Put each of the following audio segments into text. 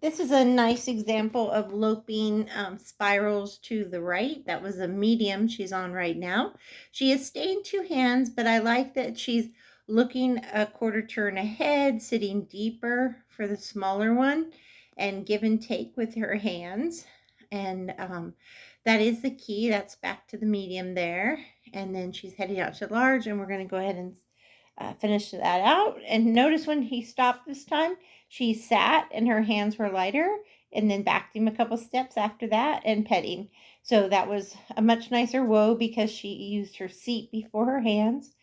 This is a nice example of loping spirals to the right. That was a medium she's on right now. She is staying two hands, but I like that she's looking a quarter turn ahead, sitting deeper for the smaller one, and give and take with her hands. And that is the key. That's back to the medium there. And then she's heading out to large, and we're going to go ahead and finish that out. And notice when he stopped this time, she sat and her hands were lighter, and then backed him a couple steps after that and petting. So that was a much nicer whoa because she used her seat before her hands,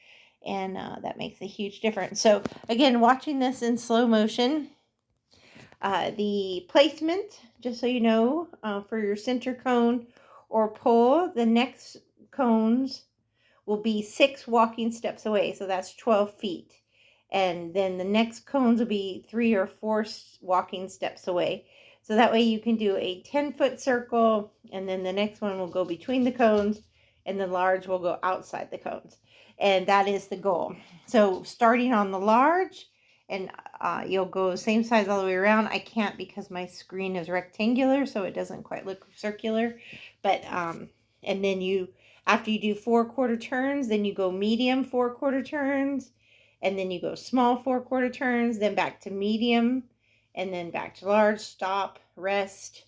and that makes a huge difference. So again, watching this in slow motion, the placement, just so you know, for your center cone or pole, the next cones will be 6 walking steps away. So that's 12 feet. And then the next cones will be 3 or 4 walking steps away. So that way you can do a 10-foot circle, and then the next one will go between the cones, and the large will go outside the cones. And that is the goal. So starting on the large, and you'll go same size all the way around. I can't because my screen is rectangular, so it doesn't quite look circular. But, and then you, after you do 4 quarter turns, then you go medium 4 quarter turns, and then you go small 4 quarter turns, then back to medium, and then back to large, stop, rest.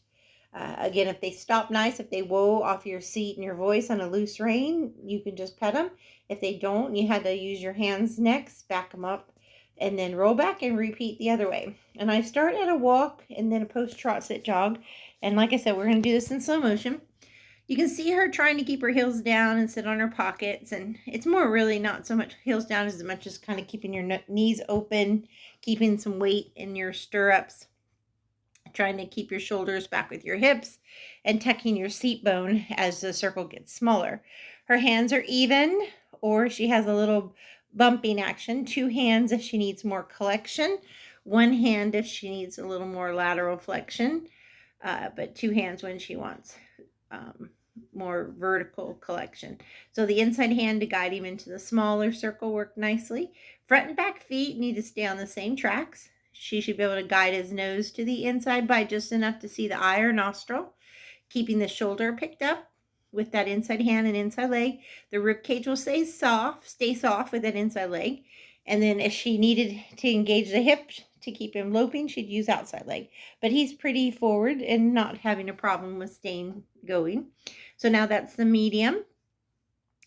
Again, if they stop nice, if they whoa off your seat and your voice on a loose rein, you can just pet them. If they don't, you had to use your hands next, back them up, and then roll back and repeat the other way. And I start at a walk and then a post trot sit jog. And like I said, we're going to do this in slow motion. You can see her trying to keep her heels down and sit on her pockets. And it's more really not so much heels down as much as kind of keeping your knees open, keeping some weight in your stirrups, trying to keep your shoulders back with your hips, and tucking your seat bone as the circle gets smaller. Her hands are even, or she has a little bumping action. 2 hands if she needs more collection. 1 hand if she needs a little more lateral flexion. But 2 hands when she wants more vertical collection. So the inside hand to guide him into the smaller circle worked nicely. Front and back feet need to stay on the same tracks. She should be able to guide his nose to the inside by just enough to see the eye or nostril, keeping the shoulder picked up with that inside hand and inside leg. The rib cage will stay soft with that inside leg. And then if she needed to engage the hip to keep him loping, she'd use outside leg. But he's pretty forward and not having a problem with staying going. So now that's the medium.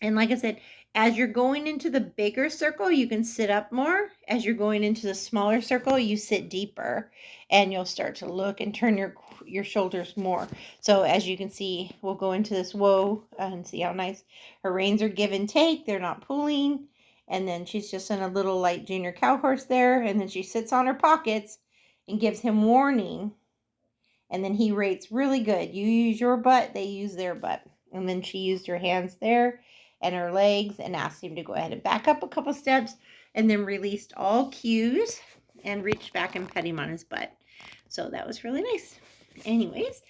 And like I said, as you're going into the bigger circle, you can sit up more. As you're going into the smaller circle, you sit deeper, and you'll start to look and turn your shoulders more. So as you can see, we'll go into this whoa and see how nice her reins are give and take. They're not pulling. And then she's just in a little light junior cow horse there. And then she sits on her pockets and gives him warning. And then he rates really good. You use your butt, they use their butt. And then she used her hands there and her legs and asked him to go ahead and back up a couple steps, and then released all cues and reached back and pet him on his butt. So that was really nice. Anyways,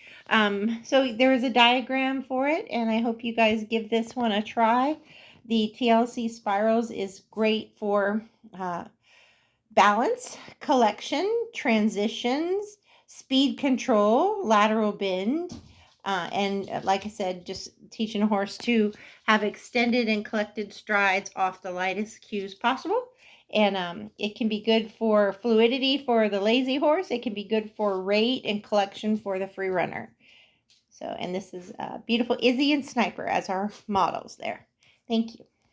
so there is a diagram for it, and I hope you guys give this one a try. The TLC Spirals is great for balance, collection, transitions, speed control, lateral bend, and like I said, just teaching a horse to have extended and collected strides off the lightest cues possible. And it can be good for fluidity for the lazy horse. It can be good for rate and collection for the free runner. So, and this is beautiful Izzy and Sniper as our models there. Thank you.